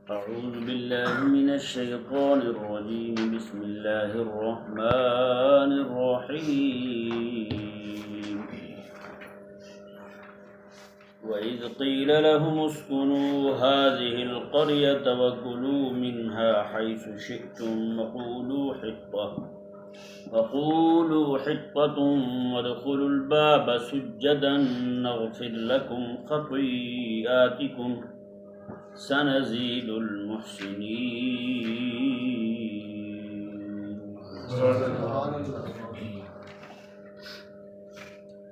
أعوذ بالله من الشيطان الرجيم. بسم الله الرحمن الرحيم. وإذ قيل لهم اسكنوا هذه القرية وكلوا منها حيث شئتم وقولوا حطة وادخلوا الباب سجدا نغفر لكم خطيئاتكم سنزيد المحسنين.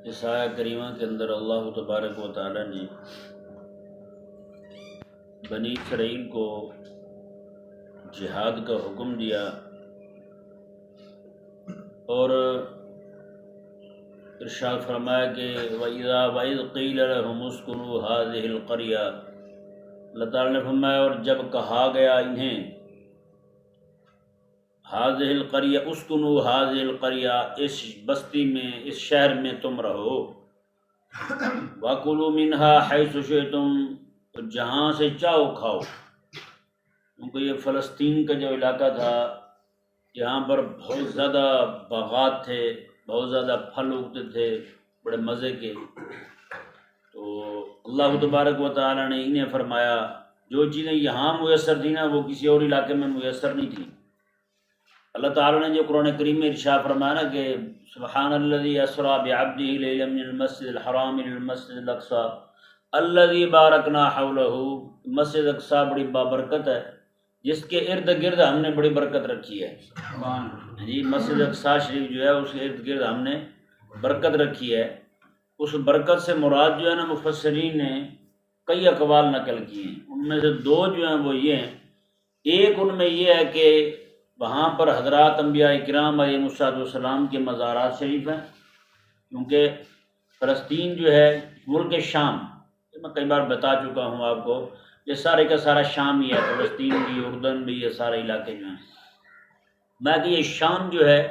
اس آیہ کریمہ کے اندر اللہ تبارک و تعالی نے بنی اسرائیل کو جہاد کا حکم دیا اور ارشاد فرمایا کہ وَإِذْ قِيلَ لَهُمُ اسْكُنُوا هَٰذِهِ الْقَرْيَةَ، اللہ تعالیٰ نے فرمایا اور جب کہا گیا انہیں هَٰذِهِ الْقَرْيَةَ اسْكُنُوا هَٰذِهِ الْقَرْيَةَ، اس بستی میں، اس شہر میں تم رہو، وَكُلُوا مِنْهَا حَيْثُ شِئْتُمْ، اور جہاں سے چاہو کھاؤ، کیونکہ یہ فلسطین کا جو علاقہ تھا یہاں پر بہت زیادہ باغات تھے، بہت زیادہ پھل اگتے تھے بڑے مزے کے، تو اللہ تبارک و تعالیٰ نے انہیں فرمایا جو چیزیں یہاں میسر تھیں نا وہ کسی اور علاقے میں میسر نہیں تھیں۔ اللہ تعالیٰ نے جو قرآن کریم میں ارشاد فرمایا نا کہ سبحان الذی اسریٰ بعبدہ لیلا من المسجد الحرام الى المسجد الاقصی الذی بارکنا حولہ، مسجد اقصی بڑی بابرکت ہے جس کے ارد گرد ہم نے بڑی برکت رکھی ہے۔ جی مسجد اقصی شریف جو ہے اس کے ارد گرد ہم نے برکت رکھی ہے۔ اس برکت سے مراد جو ہے نا مفسرین نے کئی اقوال نقل کیے ہیں، ان میں سے دو جو ہیں وہ یہ ہیں، ایک ان میں یہ ہے کہ وہاں پر حضرات انبیاء کرام علیہ السلام کے مزارات شریف ہیں، کیونکہ فلسطین جو ہے ملک شام، میں کئی بار بتا چکا ہوں آپ کو، یہ سارے کا سارا شام ہی ہے، فلسطین بھی، اردن بھی، یہ سارے علاقے جو ہیں، میں کہ یہ شام جو ہے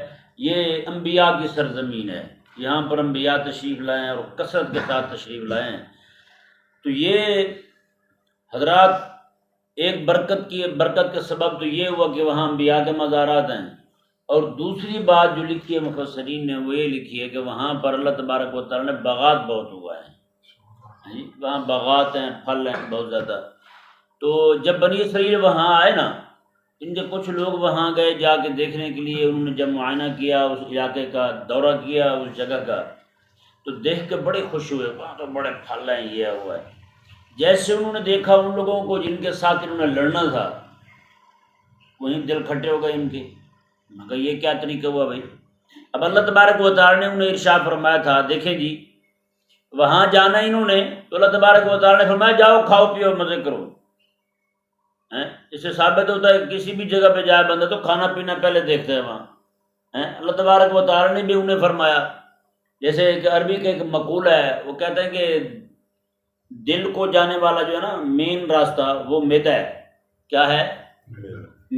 یہ انبیاء کی سرزمین ہے، یہاں پر انبیاء تشریف لائے ہیں اور کثرت کے ساتھ تشریف لائے ہیں۔ تو یہ حضرات ایک برکت کے سبب تو یہ ہوا کہ وہاں انبیاء کے مزارات ہیں، اور دوسری بات جو لکھی ہے مفسرین نے وہ یہ لکھی ہے کہ وہاں پر اللہ تبارک و تعالیٰ نے باغات بہت ہوا ہے، وہاں باغات ہیں، پھل ہیں بہت زیادہ۔ تو جب بنی اسرائیل وہاں آئے نا، ان کے کچھ لوگ وہاں گئے جا کے دیکھنے کے لیے، انہوں نے جب معائنہ کیا اس علاقے کا، دورہ کیا اس جگہ کا، تو دیکھ کے بڑے خوش ہوئے، وہاں تو بڑے پھل ہیں، یہ ہوا ہے۔ جیسے انہوں نے دیکھا ان لوگوں کو جن کے ساتھ انہوں نے لڑنا تھا، وہیں دل کھٹے ہو گئے ان کے، میں کہا یہ کیا طریقہ ہوا بھائی؟ اب اللہ تبارک و تعالیٰ نے انہیں ارشاد فرمایا تھا، دیکھیں جی وہاں جانا انہوں نے تو اللہ تبارک و تعالیٰ نے فرمایا جاؤ کھاؤ پیو مزے کرو۔ اس سے ثابت ہوتا ہے کہ کسی بھی جگہ پہ جائے بندہ تو کھانا پینا پہلے دیکھتے ہیں وہاں۔ اللہ تبارک و تعالیٰ نے بھی انہیں فرمایا، جیسے کہ عربی کا ایک مقول ہے، وہ کہتے ہیں کہ دل کو جانے والا جو ہے نا مین راستہ وہ معدہ ہے۔ کیا ہے؟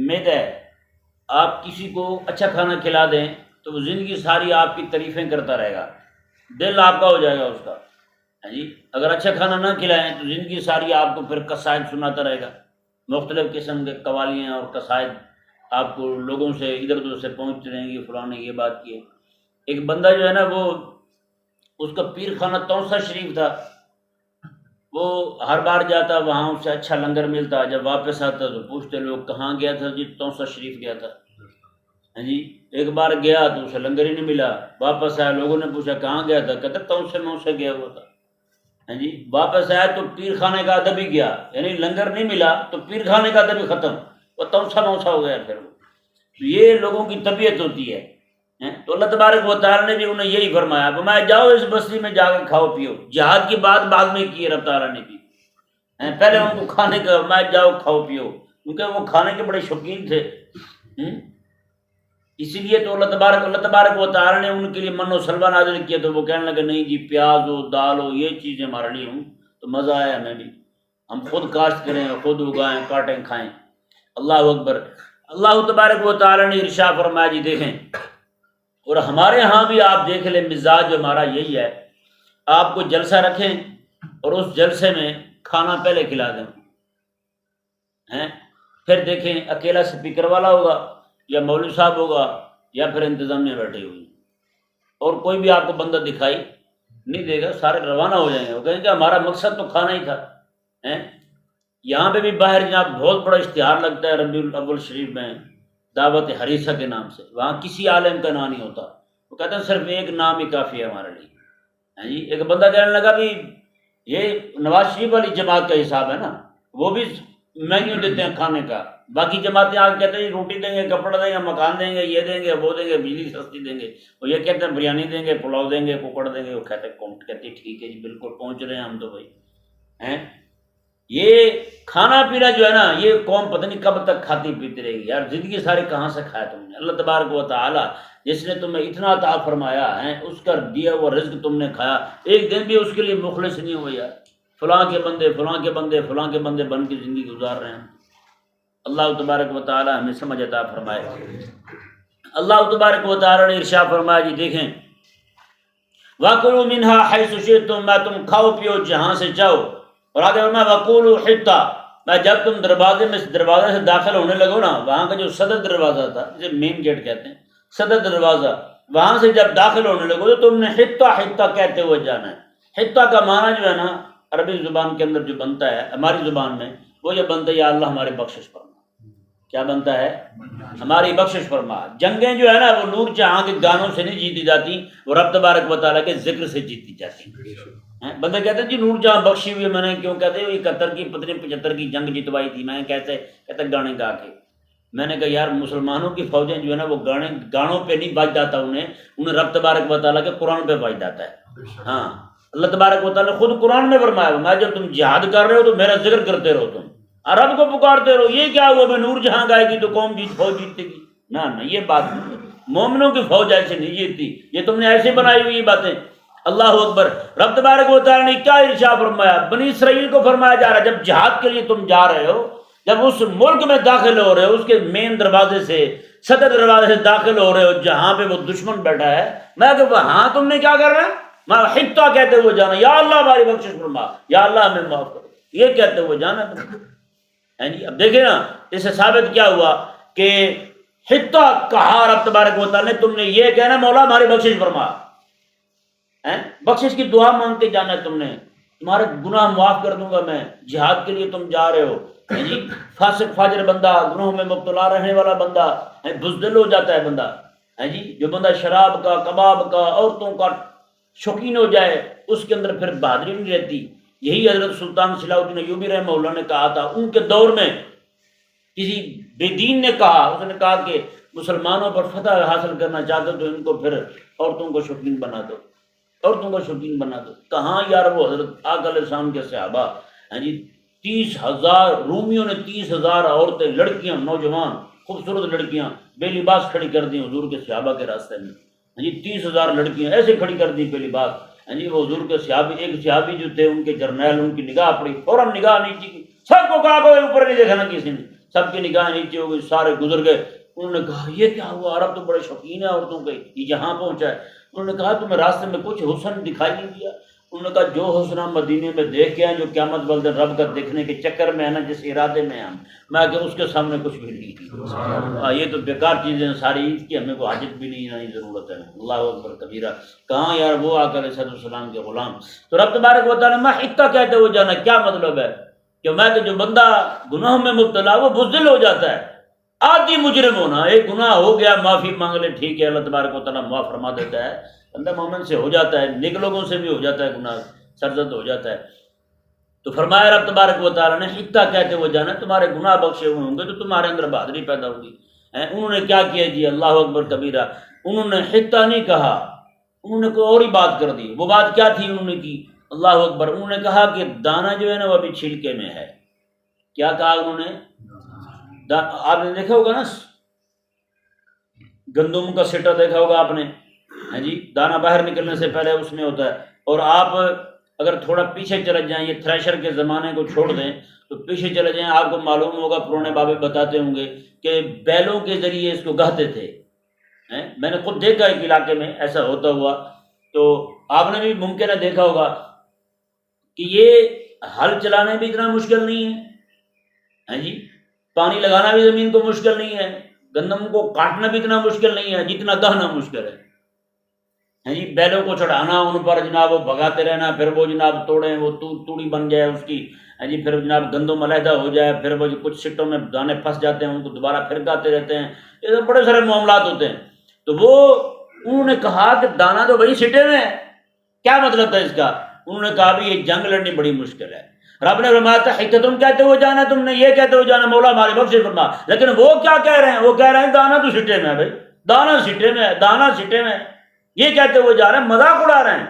معدہ ہے۔ آپ کسی کو اچھا کھانا کھلا دیں تو وہ زندگی ساری آپ کی تعریفیں کرتا رہے گا، دل آپ کا ہو جائے گا اس کا، جی اگر اچھا کھانا نہ کھلائیں تو زندگی ساری آپ کو پھر قصائد سناتا رہے گا، مختلف قسم کے قوالیاں اور قصائد آپ کو لوگوں سے ادھر ادھر سے پہنچتی رہیں گی، فلاں نے یہ بات کی ہے۔ ایک بندہ جو ہے نا وہ اس کا پیر خانہ تونسا شریف تھا، وہ ہر بار جاتا وہاں اس سے اچھا لنگر ملتا، جب واپس آتا تو پوچھتے لوگ کہاں گیا تھا؟ جی تونسا شریف گیا تھا۔ جی ایک بار گیا تو اسے لنگر ہی نہیں ملا، واپس آیا لوگوں نے پوچھا کہاں گیا تھا؟ کہتا تونسے میں اسے گیا ہوا تھا۔ جی واپس آیا تو پیر خانے کا ادب ہی گیا، یعنی لنگر نہیں ملا تو پیر خانے کا ادب ہی ختم، وہ تونسا موسا ہو گیا پھر وہ۔ تو یہ لوگوں کی طبیعت ہوتی ہے۔ تو اللہ تبارک و تعالیٰ نے بھی انہیں یہی فرمایا، فرمایا جاؤ اس بستی میں جا کے کھاؤ پیو۔ جہاد کی بات بعد میں کی ہے رب تعالیٰ نے بھی، پہلے ان کو کھانے کا فرمایا جاؤ کھاؤ پیو، کیونکہ وہ کھانے کے بڑے شوقین تھے۔ اسی لیے تو اللہ تبارک و تعالیٰ نے ان کے لیے من و سلوہ نازل کیا، تو وہ کہنے لگے نہیں جی پیاز ہو، دال ہو، یہ چیزیں ہمارے لیے ہوں تو مزہ آیا ہمیں بھی، ہم خود کاشت کریں، خود اگائیں، کاٹیں، کھائیں۔ اللہ اکبر۔ اللہ تبارک و تعالیٰ نے ارشاد فرمایا جی دیکھیں، اور ہمارے ہاں بھی آپ دیکھ لیں مزاج ہمارا یہی ہے، آپ کو جلسہ رکھیں اور اس جلسے میں کھانا پہلے کھلا دیں، ہیں، پھر دیکھیں اکیلا سپیکر والا ہوگا یا مولوی صاحب ہوگا یا پھر انتظامیہ بیٹھے ہوئی، اور کوئی بھی آپ کو بندہ دکھائی نہیں دے گا، سارے روانہ ہو جائیں گے، وہ کہیں گے ہمارا مقصد تو کھانا ہی تھا۔ ہیں، یہاں پہ بھی باہر جناب بہت بڑا اشتہار لگتا ہے ربیع الاول شریف میں، دعوت حریثہ کے نام سے، وہاں کسی عالم کا نام نہیں ہوتا، وہ کہتے ہیں صرف ایک نام ہی کافی ہے ہمارے لیے۔ ہیں جی، ایک بندہ کہنے لگا بھی یہ نواز شریف والی جماعت کا حساب ہے نا، وہ بھی مینیو دیتے ہیں کھانے کا، باقی جماعتیں آ کے کہتے ہیں روٹی دیں گے، کپڑا دیں گے، مکان دیں گے، یہ دیں گے، وہ دیں گے، بجلی سستی دیں گے، وہ یہ کہتے ہیں بریانی دیں گے، پلاؤ دیں گے، ککڑ دیں گے، وہ کہتے ہیں کونٹ، کہتے ہیں ٹھیک ہے جی بالکل پہنچ رہے ہیں ہم تو بھائی۔ ہیں، یہ کھانا پینا جو ہے نا، یہ قوم پتہ نہیں کب تک کھاتی پیتی رہے گی یار، زندگی ساری کہاں سے کھایا تم نے؟ اللہ تبارک و تعالی جس نے تمہیں اتنا عطا فرمایا ہے، اس کا دیا ہوا رزق تم نے کھایا، ایک دن بھی اس کے لیے مخلص نہیں ہوئے یار، فلاں کے بندے فلاں کے بندے فلاں کے بندے بن کے زندگی گزار رہے ہیں۔ اللہ تبارک و تعالی ہمیں سمجھ عطا فرمائے۔ اللہ تبارک و تعالی نے ارشاد فرمایا جی دیکھیں، وَكُلُوا مِنْهَا حَيْثُ شِئْتُم، میں تم کھاؤ پیو جہاں سے چاہو، اور آگے فرمایا وَقُولُوا حِطَّةٌ، میں جب تم دروازے سے داخل ہونے لگو نا، وہاں کا جو صدر دروازہ تھا جسے مین گیٹ کہتے ہیں، صدر دروازہ، وہاں سے جب داخل ہونے لگو تو تم نے حطہ حطہ کہتے ہوئے جانا ہے۔ حطہ کا معنی جو ہے نا عربی زبان کے اندر جو بنتا ہے، ہماری زبان میں وہ یہ بنتا ہے یا اللہ ہمارے بخشش فرما، کیا بنتا ہے؟ ہماری بخشش فرما۔ جنگیں جو ہے نا وہ نور جہاں کے گانوں سے نہیں جیتی جاتی، وہ رب تبارک و تعالیٰ کے ذکر سے جیتی جاتی ہیں۔ بندے کہتے ہیں جی نور جہاں بخشی ہوئی ہے، میں نے کیوں کہتے ہیں 71 کی پتنی 75 کی جنگ جتوائی تھی، میں کیسے کہتے گانے گا کے، میں نے کہا یار مسلمانوں کی فوجیں جو ہے نا وہ گانوں پہ نہیں بج جاتا، انہیں رب تبارک و تعالیٰ کے قرآن پہ بج جاتا ہے۔ ہاں، اللہ تبارک و تعالیٰ نے خود قرآن میں فرمایا میں جب تم جہاد کر رہے ہو تو میرا ذکر کرتے رہو، تم رب کو پکارتے رہو۔ یہ کیا ہوا نور جہاں گائے گی تو قوم فوج جیتے گی؟ نہ یہ بات نہیں، مومنوں کی فوج ایسے نہیں جیتتی، یہ تم نے ایسے بنائی ہوئی باتیں۔ اللہ اکبر۔ رب تبارک و تعالیٰ نے کیا ارشاد فرمایا؟ بنی اسرائیل کو فرمایا جا رہا ہے جب جہاد کے لیے تم جا رہے ہو، جب اس ملک میں داخل ہو رہے ہو، اس کے مین دروازے سے صدر دروازے سے داخل ہو رہے ہو جہاں پہ وہ دشمن بیٹھا ہے، میں کہ وہاں تم نے کیا کر رہا ہے؟ میں حطہ کہتے ہوئے جانا، یا اللہ ہماری بخشش فرما، یا اللہ ہمیں معاف کرو، یہ کہتے ہوئے جانا تم۔ جی اب دیکھیں نا اس سے ثابت کیا ہوا کہ حطہ کہا رب تبارک و تعالیٰ نے، تم نے یہ کہنا مولا ہماری بخشش فرما، بخشش کی دعا مانگ کے جانا ہے تم نے، تمہارے گناہ معاف کر دوں گا میں۔ جہاد کے لیے تم جا رہے ہو، جی فاسق فاجر بندہ، گناہوں میں مبتلا رہنے والا بندہ، بزدل ہو جاتا ہے بندہ، جی جو بندہ شراب کا، کباب کا، عورتوں کا شوقین ہو جائے، اس کے اندر پھر بہادری نہیں رہتی۔ یہی حضرت سلطان صلاح الدین ایوبی رحمہ اللہ نے کہا تھا، ان کے دور میں کسی بے دین نے کہا، اس نے کہا کہ مسلمانوں پر فتح حاصل کرنا چاہتے تو ان کو پھر عورتوں کو شوقین بنا دو، عورتوں کو شوقین بنا دو۔ کہاں یار وہ حضرت آقا علیہ السلام کے صحابہ، جی 30,000 رومیوں نے 30,000 عورتیں، لڑکیاں، نوجوان خوبصورت لڑکیاں بے لباس کھڑی کر دی حضور کے صحابہ کے راستے میں، جی 30,000 لڑکیاں ایسے کھڑی کر دی بے لباس، جی وہ حضور کے صحابی، ایک صحابی جو تھے ان کے جرنیل، ان کی نگاہ پڑی، فوراً نگاہ نیچے کی، سب کو کہا کوئی اوپر نہیں دیکھا نا کسی نے، سب کی نگاہ نیچے ہو گئی، سارے گزر گئے۔ انہوں نے کہا یہ کیا ہوا؟ عرب تو بڑے شوقین ہیں عورتوں کے، یہ جہاں پہنچا ہے۔ انہوں نے کہا تمہیں راستے میں کچھ حسن دکھائی نہیں دیا؟ انہوں نے کہا جو حسن ہم مدینے میں دیکھ کے ہیں، جو قیامت والے دن رب کا دیکھنے کے چکر میں ہے نا، جس ارادے میں ہیں ہم، میں کہ اس کے سامنے کچھ بھی نہیں، یہ تو بیکار چیزیں ہیں ساری، عید کی ہمیں کوئی حاجت بھی نہیں ضرورت ہے۔ اللہ اکبر کبیرہ۔ کہاں یار وہ آقا علیہ السلام کے غلام۔ تو رب تبارک و تعالیٰ میں حطہ کہتے ہوئے جانا کیا مطلب ہے؟ کہ میں کہ جو بندہ گناہوں میں مبتلا وہ بزدل ہو جاتا ہے، آدھی مجرم ہونا، ایک گناہ ہو گیا معافی مانگ لے ٹھیک ہے، اللہ تبارک و تعالیٰ معاف فرما دیتا ہے، بندہ مومن سے ہو جاتا ہے، نیک لوگوں سے بھی ہو جاتا ہے گناہ، سرزد ہو جاتا ہے۔ تو فرمایا رب تبارک و تعالیٰ نے حطہ کہتے ہوئے جانا، تمہارے گناہ بخشے ہوئے ہوں گے تو تمہارے اندر بہادری پیدا ہوگی۔ انہوں نے کیا کیا جی؟ اللہ اکبر کبیرہ۔ انہوں نے حطہ نہیں کہا، انہوں نے کوئی اور ہی بات کر دی۔ وہ بات کیا تھی انہوں نے کی؟ اللہ اکبر۔ انہوں نے کہا کہ دانہ جو ہے نا وہ ابھی چھلکے میں ہے۔ کیا کہا انہوں نے؟ آپ نے دیکھا ہوگا نا گندم کا سٹا دیکھا ہوگا آپ نے، ہاں جی دانہ باہر نکلنے سے پہلے اس میں ہوتا ہے، اور آپ اگر تھوڑا پیچھے چلے جائیں، یہ تھریشر کے زمانے کو چھوڑ دیں تو پیچھے چلے جائیں، آپ کو معلوم ہوگا، پرانے بابے بتاتے ہوں گے کہ بیلوں کے ذریعے اس کو گہتے تھے۔ میں نے خود دیکھا ایک علاقے میں ایسا ہوتا ہوا، تو آپ نے بھی ممکن ہے دیکھا ہوگا کہ یہ ہل چلانے بھی اتنا مشکل نہیں ہے، ہاں جی پانی لگانا بھی زمین کو مشکل نہیں ہے، گندم کو کاٹنا بھی اتنا مشکل نہیں ہے جتنا دہنا مشکل ہے۔ ہاں جی، بیلوں کو چڑھانا، ان پر جناب وہ بھگاتے رہنا، پھر وہ جناب توڑیں، وہ توڑی بن جائے اس کی، ہاں جی، پھر جناب گندم علیحدہ ہو جائے، پھر وہ کچھ سٹوں میں دانے پھنس جاتے ہیں، ان کو دوبارہ پھر گاتے رہتے ہیں، یہ تو بڑے سارے معاملات ہوتے ہیں۔ تو وہ انہوں نے کہا کہ دانا تو وہی سٹے میں ہے، کیا مطلب تھا اس کا؟ انہوں نے کہا بھی یہ جنگ لڑنی بڑی مشکل ہے۔ رب نے فرمایا تھا حکتم کہتے ہوئے جانا، تم نے یہ کہتے ہوئے جانا، مولا ہمارے بخش فرما، لیکن وہ کیا کہہ رہے ہیں؟ وہ کہہ رہے ہیں دانا تو سٹے میں ہے بھائی، دانا سٹے میں ہے، دانا سٹے میں ہے، یہ کہتے ہوئے جا رہے ہیں، مذاق اڑا رہے ہیں۔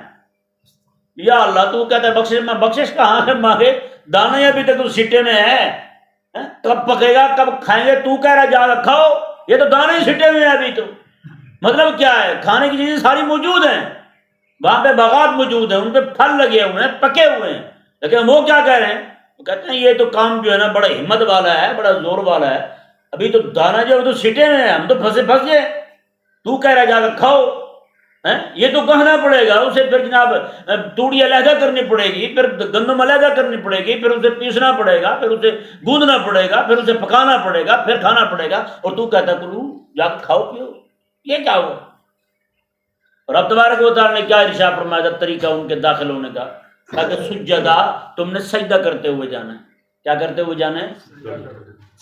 یا اللہ تو کہتا ہے بخشش، میں بخشش کہاں سے مانگے؟ دانا ہی ابھی تک تو سٹے میں ہے، کب پکے گا کب کھائیں گے؟ تو کہہ رہا جا رہا کھاؤ، یہ تو دانے ہی سٹے میں ہے ابھی تو۔ مطلب کیا ہے؟ کھانے کی چیزیں ساری موجود ہیں، وہاں پہ باغات موجود ہیں، ان پہ پھل لگے ہوئے ہیں، پکے ہوئے ہیں، لیکن وہ کیا کہہ رہے ہیں؟ وہ کہتے ہیں یہ تو کام جو ہے نا بڑا ہمت والا ہے، بڑا زور والا ہے، ابھی تو دانا جو ہے وہ تو سٹے میں ہے، ہم تو پھنس گئے، تو کہہ رہا جا کر کھاؤ۔ یہ تو کہنا پڑے گا اسے، پھر جناب توڑی علیحدہ کرنی پڑے گی، پھر گندم علیحدہ کرنی پڑے گی، پھر اسے پیسنا پڑے گا، پھر اسے گوندنا پڑے گا، پھر اسے پکانا پڑے گا، پھر کھانا پڑے گا، اور تو کہتا کرو جا کر کھاؤ پیو، یہ کیا ہوا؟ اور اب تبارک و تعالیٰ نے کیا ارشاد فرمایا تھا طریقہ ان کے داخل ہونے کا؟ تاکہ سجدہ، تم نے سجدہ کرتے ہوئے جانا ہے۔ کیا کرتے ہوئے جانا ہے؟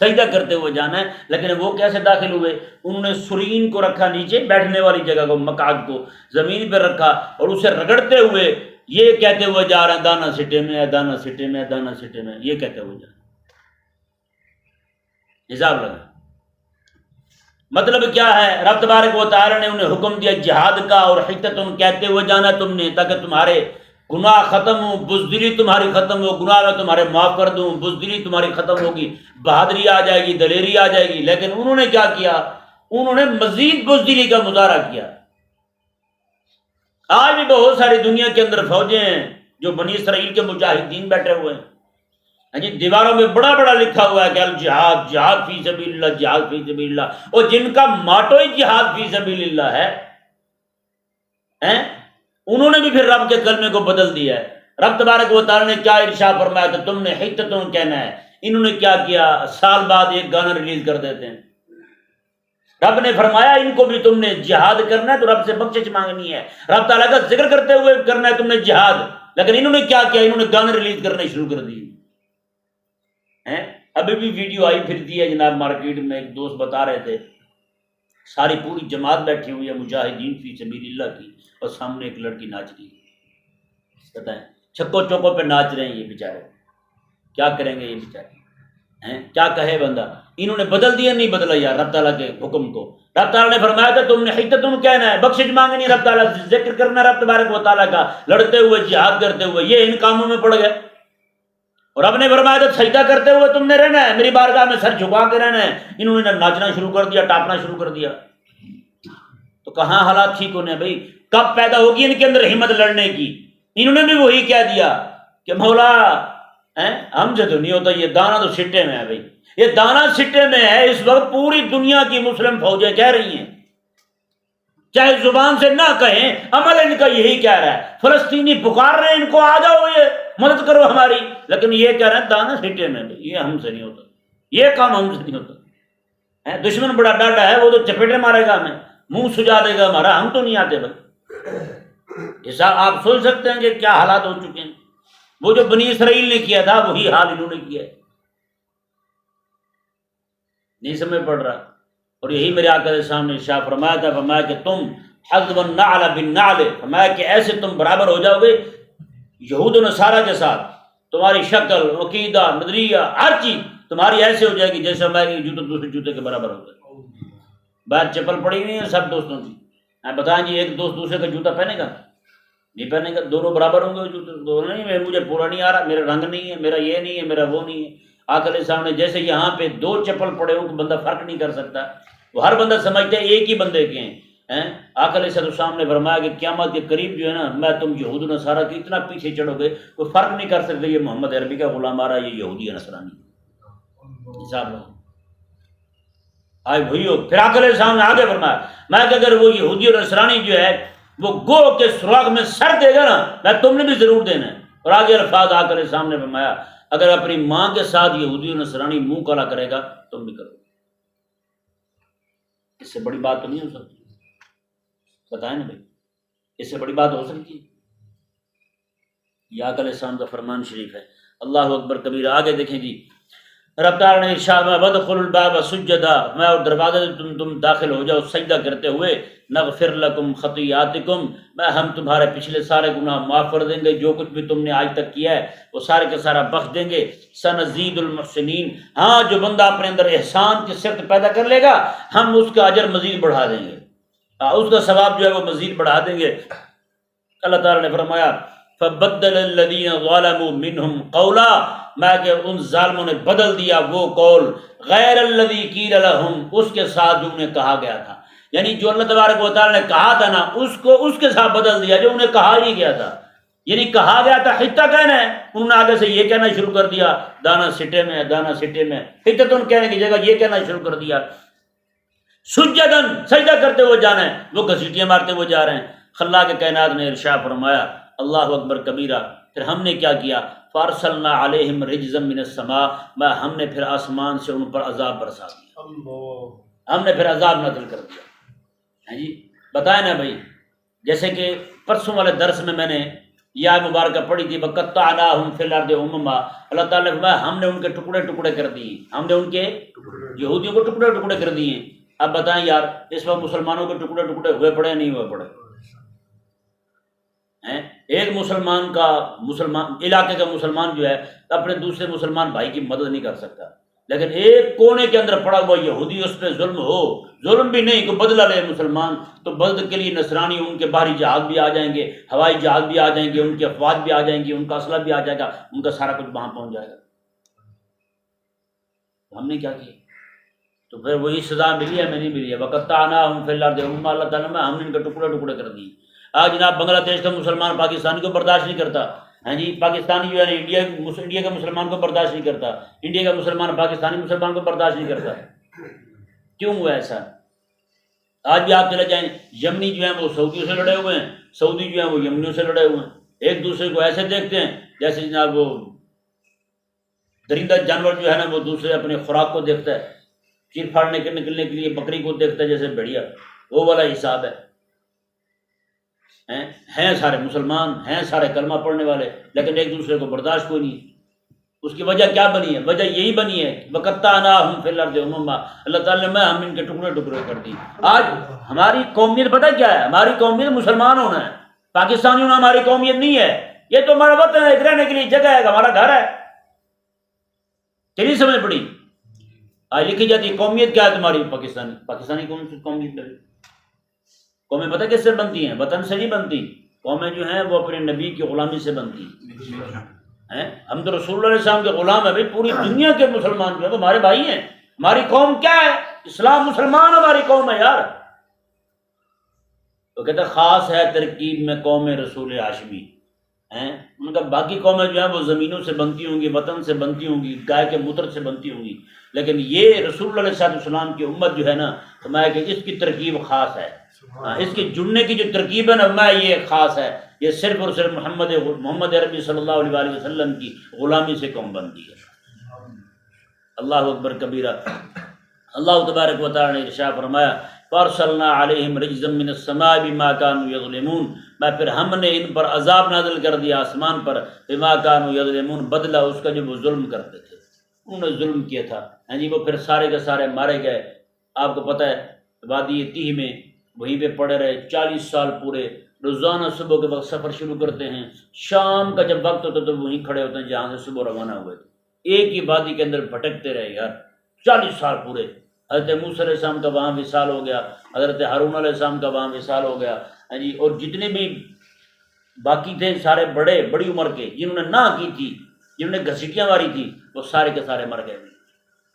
سجدہ کرتے ہوئے جانا ہے۔ لیکن وہ کیسے داخل ہوئے؟ انہوں نے سرین کو رکھا نیچے، بیٹھنے والی جگہ کو، مقعد کو زمین پہ رکھا، اور اسے رگڑتے ہوئے یہ کہتے ہوئے جا رہے ہیں دانا سٹے میں ہے، دانا سٹے میں ہے، دانا سٹے میں ہے، یہ کہتے ہوئے جا رہے ہیں۔ حساب لگا۔ مطلب کیا ہے؟ رب تبارک و تعالیٰ نے انہیں حکم دیا جہاد کا، اور حکتتن کہتے ہوئے جانا تم نے، تاکہ تمہارے گناہ ختم ہو، بزدلی تمہاری ختم ہو، گناہ میں تمہارے معاف کر دوں، بزدلی تمہاری ختم ہوگی، بہادری آ جائے گی، دلیری آ جائے گی۔ لیکن انہوں نے کیا کیا؟ انہوں نے مزید بزدلی کا مظاہرہ کیا۔ آج بھی بہت ساری دنیا کے اندر فوجیں ہیں جو بنی اسرائیل کے مجاہدین بیٹھے ہوئے ہیں، جی دیواروں میں بڑا بڑا لکھا ہوا ہے کہ الجہاد، جہاد فی سبیل اللہ، جہاد فی سبیل اللہ، اور جن کا ماٹو ہی جہاد فی سبیل اللہ ہے، انہوں نے بھی پھر رب کے کلمے کو بدل دیا ہے۔ رب تبارک و تعالیٰ نے کیا ارشاد فرمایا تھا؟ تم نے حکتتن کہنا ہے، انہوں نے کیا کیا؟ سال بعد ایک گانا ریلیز کر دیتے ہیں۔ رب نے فرمایا ان کو بھی تم نے جہاد کرنا ہے تو رب سے بخشش مانگنی ہے، رب تعالیٰ کا ذکر کرتے ہوئے کرنا ہے تم نے جہاد، لیکن انہوں نے کیا کیا؟ انہوں نے گانے ریلیز کرنے شروع کر دیے۔ ابھی بھی ویڈیو آئی پھرتی ہے جناب مارکیٹ میں، ایک دوست بتا رہے تھے ساری پوری جماعت بیٹھی ہوئی ہے مجاہدین فی سبیل اللہ کی، اور سامنے ایک لڑکی ناچ رہی ہے، بتائیں چھکو چوکو پہ ناچ رہے ہیں یہ بیچارے، کیا کریں گے یہ بیچارے؟ کیا کہے بندہ؟ انہوں نے بدل دیا، نہیں بدلا یار رب تعالیٰ کے حکم کو۔ رب تعالیٰ نے فرمایا تھا تم نے حکتتن کہنا ہے، بخشش مانگنی رب تعالیٰ سے، ذکر کرنا رب تبارک و تعالیٰ کا، لڑتے ہوئے جہاد کرتے ہوئے، یہ ان کاموں میں پڑ گئے۔ اور رب نے فرمایا تھا سجدہ کرتے ہوئے تم نے رہنا ہے، میری بارگاہ میں سر جھکا کے رہنا ہے۔ انہوں نے ناچنا شروع کر دیا، ٹاپنا شروع کر دیا، تو کہاں حالات ٹھیک ہونے بھائی؟ کب پیدا ہوگی ان کے اندر ہمت لڑنے کی؟ انہوں نے بھی وہی کہہ دیا کہ مولا ہم سے تو نہیں ہوتا، یہ دانا تو سٹے میں ہے بھائی، یہ دانا سٹے میں ہے۔ اس وقت پوری دنیا کی مسلم فوجیں کہہ رہی ہیں، چاہے زبان سے نہ کہیں، عمل ان کا یہی کہہ رہا ہے، فلسطینی پکار رہے ہیں ان کو آ جاؤ، یہ مدد کرو ہماری، لیکن یہ کہہ رہے ہیں دانا سٹے میں، یہ ہم سے نہیں ہوتا، یہ کام ہم سے نہیں ہوتا۔ دشمن بڑا ڈاڈا ہے، وہ تو چپیٹے مارے گا ہمیں، منہ سجا دے گا ہمارا، ہم تو نہیں آتے بھائی۔ حساب آپ سوچ سکتے ہیں کہ کیا حالات ہو چکے ہیں۔ وہ جو بنی اسرائیل نے کیا تھا وہی حال انہوں نے کیا ہے، نہیں سمجھ پڑ رہا۔ اور یہی میرے آقا کے سامنے ارشاد فرمایا تھا، فرمایا کہ تم حذو النعل بالنعل، فرمایا کہ ایسے تم برابر ہو جاؤ گے یہود و نصارہ کے ساتھ، تمہاری شکل، عقیدہ، نظریہ، ہر چیز تمہاری ایسے ہو جائے گی جیسے ہماری جوتے دوسرے جوتے کے برابر ہو جائے۔ باہر چپل پڑی ہوئی ہے سب دوستوں کی، بتائیں جی ایک دوست دوسرے کا جوتا پہنے گا؟ نہیں پہنے گا، دونوں برابر ہوں گے جوتے؟ دونوں نہیں، مجھے پورا نہیں آ رہا، میرا رنگ نہیں ہے، میرا یہ نہیں ہے، میرا وہ نہیں ہے۔ آقا علیہ السلام نے جیسے یہاں پہ دو چپل پڑے ہوں کہ بندہ فرق نہیں کر سکتا، وہ ہر بندہ سمجھتا ہے ایک ہی بندے کے ہیں۔ آقا علیہ السلام نے فرمایا کہ قیامت کے قریب جو ہے نا، میں تم یہود و نصارہ کے اتنا پیچھے چڑھو گے کوئی فرق نہیں کر سکتے، یہ محمد عربی کا غلام آ رہا ہے، یہ یہودی ہے نصرانی، حساب لو آج وہی ہو۔ پھر آقا علیہ السلام نے آگے فرمایا، میں کہ اگر وہ یہودی اور نصرانی جو ہے وہ گو کے سراغ میں سر دے گا نا، میں تم نے بھی ضرور دینا ہے۔ اور آگے الفاظ آقا علیہ السلام نے فرمایا اگر اپنی ماں کے ساتھ یہودی و نصرانی منہ کالا کرے گا تم بھی کرو، اس سے بڑی بات تو نہیں ہو سکتی، بتائیں نا بھائی، اس سے بڑی بات ہو سکتی ہے؟ یہ آقا علیہ السلام کا فرمان شریف ہے۔ اللہ اکبر کبیر۔ آگے دیکھیں جی، رب تعالیٰ نے ارشاد میں وَادْخُلُوا الْبَابَ سُجَّدًا، میں اور دروازے سے تم داخل ہو جاؤ سجدہ کرتے ہوئے، نغفر لکم خطیئاتکم، میں ہم تمہارے پچھلے سارے گناہ معاف کر دیں گے، جو کچھ بھی تم نے آج تک کیا ہے وہ سارے کے سارا بخش دیں گے، سنزید المحسنین، ہاں جو بندہ اپنے اندر احسان کی صفت پیدا کر لے گا ہم اس کا اجر مزید بڑھا دیں گے، اس کا ثواب جو ہے وہ مزید بڑھا دیں گے۔ اللہ تعالیٰ نے فرمایا فبدل الذین ظلموا منہم قولا، میں کہ ان ظالموں نے بدل دیا وہ قول غیر الذی قیل لہم، اس کے ساتھ جو انہیں کہا گیا تھا، یعنی جو اللہ تبارک و تعالیٰ نے کہا تھا نا اس کو اس کے ساتھ بدل دیا جو انہیں کہا ہی گیا تھا، یعنی کہا گیا تھا حتہ کہنا ہے، انہوں نے آگے سے یہ کہنا شروع کر دیا دانا سٹے میں دانا سٹے میں، حتتن کہنے کی جگہ یہ کہنا شروع کر دیا، سجدن سجدہ کرتے ہوئے جانا ہے، وہ گھسیٹیاں مارتے ہوئے جا رہے ہیں۔ خلاق کائنات نے ارشاد فرمایا اللہ اکبر کبیرہ، پھر ہم نے کیا کیا، فارسلنا علیہم رجزا من السماء، میں ہم نے پھر آسمان سے ان پر عذاب برسا دیا، ہم نے پھر عذاب نازل کر دیا۔ ہیں جی بتائیں نا بھائی، جیسے کہ پرسوں والے درس میں نے یہ آیت مبارکہ پڑھی تھی وَقَطَّعْنَاهُمْ فِي الْأَرْضِ أُمَمًا، اللہ تعالیٰ نے فرمایا ہم نے ان کے ٹکڑے ٹکڑے کر دیے، ہم نے ان کے یہودیوں کو ٹکڑے ٹکڑے کر دیے۔ اب بتائیں یار اس وقت مسلمانوں کے ٹکڑے ٹکڑے ہوئے پڑے نہیں ہوئے پڑے؟ ایک مسلمان علاقے کا مسلمان جو ہے اپنے دوسرے مسلمان بھائی کی مدد نہیں کر سکتا، لیکن ایک کونے کے اندر پڑا ہوا یہودی اس پہ ظلم ہو، ظلم بھی نہیں کو بدلہ لے مسلمان، تو بدل کے لیے نصرانی ان کے باہری جہاز بھی آ جائیں گے، ہوائی جہاز بھی آ جائیں گے، ان کے افواج بھی آ جائیں گی، ان کا اسلحہ بھی آ جائے گا، ان کا سارا کچھ وہاں پہنچ جائے گا۔ ہم نے کیا کیا؟ تو پھر وہی سزا ملی ہے میں نہیں ملی ہے، وَقَطَّعْنَاهُمْ فِي الْأَرْضِ أُمَمًا، اللہ تعالیٰ میں ہم نے ان کے ٹکڑے ٹکڑے کر دیے۔ آج جناب بنگلہ دیش کا مسلمان پاکستانی کو برداشت نہیں کرتا، ہاں جی پاکستانی جو ہے انڈیا کے مسلمان کو برداشت نہیں کرتا، انڈیا کا مسلمان پاکستانی مسلمان کو برداشت نہیں کرتا۔ کیوں ہوا ایسا؟ آج بھی آپ چلے جائیں یمنی جو ہیں وہ سعودیوں سے لڑے ہوئے ہیں، سعودی جو ہیں وہ یمنیوں سے لڑے ہوئے ہیں، ایک دوسرے کو ایسے دیکھتے ہیں جیسے جناب وہ درندہ جانور جو ہے نا وہ دوسرے اپنے خوراک کو دیکھتا ہے، چیر پھاڑنے کے نکلنے کے لیے بکری کو دیکھتا ہے جیسے بھیڑیا، وہ والا حساب ہے۔ ہیں سارے مسلمان، ہیں سارے کلمہ پڑھنے والے، لیکن ایک دوسرے کو برداشت کوئی نہیں۔ اس کی وجہ کیا بنی ہے؟ وجہ یہی بنی ہے وَقَطَّعْنَاهُمْ فِي الْأَرْضِ أُمَمًا، اللہ تعالیٰ نے ہم ان کے ٹکڑے ٹکڑے کر دی۔ آج ہماری قومیت پتہ کیا ہے؟ ہماری قومیت مسلمان ہونا ہے، پاکستانی ہونا ہماری قومیت نہیں ہے، یہ تو ہمارا وطن ہے، رہنے کے لیے جگہ ہے، ہمارا گھر ہے۔ تیری سمجھ پڑی؟ آج لکھی جاتی ہے قومیت کیا ہے تمہاری؟ پاکستانی کون سی قومیت ہے؟ قومیں پتہ کس سے بنتی ہیں؟ وطن سے نہیں بنتی، قومیں جو ہیں وہ اپنے نبی کی غلامی سے بنتی ہیں۔ ہم تو رسول اللہ علیہ السلام کے غلام ہیں بھائی، پوری دنیا کے مسلمان جو ہیں وہ ہمارے بھائی ہیں۔ ہماری قوم کیا ہے؟ اسلام، مسلمان ہماری قوم ہے یار۔ تو کہتے ہیں خاص ہے ترکیب میں قوم رسول ہاشمی، ان کا باقی قومیں جو ہیں وہ زمینوں سے بنتی ہوں گی، وطن سے بنتی ہوں گی، گائے کے موتر سے بنتی ہوں گی، لیکن یہ رسول اللہ علیہ السلام کی امت جو ہے نا تو میں کہ اس کی ترکیب خاص ہے، اس کی جڑنے کی جو ترکیب ہے نا میں یہ خاص ہے، یہ صرف اور صرف محمد عربی صلی اللہ علیہ وسلم کی غلامی سے قوم بنتی ہے۔ اللہ اکبر کبیرہ۔ اللہ تبارک و تعالی نے ارشاد فرمایا فارسلنا علیہم رجزا من السماء بما كانوا یظلمون، میں پھر ہم نے ان پر عذاب نازل کر دیا آسمان پر، بما كانوا یظلمون، بدلہ اس کا جو وہ ظلم کرتے تھے، انہوں نے ظلم کیا تھا، ہاں جی وہ پھر سارے کے سارے مارے گئے۔ آپ کو پتہ ہے وادی تیہ میں وہیں پہ پڑے رہے 40 سال پورے، روزانہ صبح کے وقت سفر شروع کرتے ہیں، شام کا جب وقت ہوتا تو وہیں کھڑے ہوتے ہیں جہاں سے صبح روانہ ہوئے تھے، ایک ہی وادی کے اندر بھٹکتے رہے یار 40 سال پورے۔ حضرت موسیٰ علیہ السلام کا وہاں وصال ہو گیا، حضرت ہارون علیہ السلام کا وہاں وصال ہو گیا، ہاں جی اور جتنے بھی باقی تھے سارے بڑی عمر کے جنہوں نے نہ کی تھی، جنہوں نے گھسیٹیاں ماری تھی، وہ سارے کے سارے مر گئے،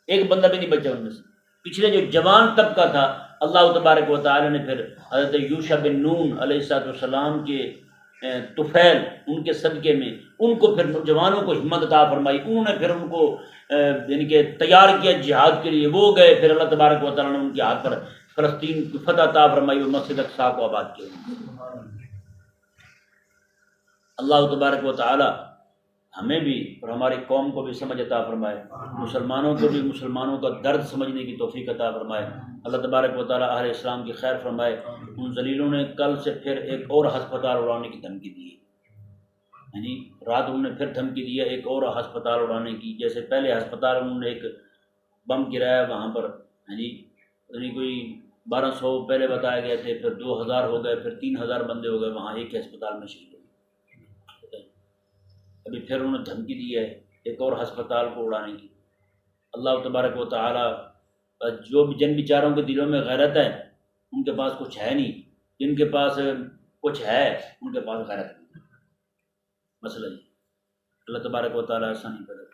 ایک بندہ بھی نہیں بچا ان میں سے۔ پچھلے جو جوان طبقہ تھا اللہ تبارک و تعالی نے پھر حضرت یوشع بن نون علیہ السلام کے طفیل ان کے صدقے میں ان کو پھر جوانوں کو ہمت عطا فرمائی، انہوں نے پھر ان کو یعنی کہ تیار کیا جہاد کے لیے، وہ گئے، پھر اللہ تبارک و تعالی نے ان کے ہاتھ پر فلسطین کی فتح عطا فرمائی، وہ مسجد اقصی کو آباد کیا۔ اللہ تبارک و تعالی ہمیں بھی اور ہماری قوم کو بھی سمجھ عطا فرمائے، مسلمانوں کو بھی مسلمانوں کا درد سمجھنے کی توفیق عطا فرمائے۔ اللہ تبارک و تعالیٰ اہل اسلام کی خیر فرمائے۔ ان ذلیلوں نے کل سے پھر ایک اور ہسپتال اڑانے کی دھمکی دی ہے، جی رات انہوں نے پھر دھمکی دی ہے ایک اور ہسپتال اڑانے کی۔ جیسے پہلے ہسپتال انہوں نے ایک بم گرایا وہاں پر، جی کوئی 1200 پہلے بتائے گئے تھے، پھر 2000 ہو گئے، پھر 3000 بندے ہو گئے وہاں ایک ہی ہسپتال میں شہید ہوئے۔ ابھی پھر انہوں نے دھمکی دی ہے ایک اور ہسپتال کو اڑانے کی۔ اللہ تبارک و تعالیٰ جو بھی جن بیچاروں کے دلوں میں غیرت ہے، ان کے پاس کچھ ہے نہیں، جن کے پاس کچھ ہے ان کے پاس غیرت نہیں، مسئلہ یہ۔ اللہ تبارک و تعالیٰ آسانی کرے۔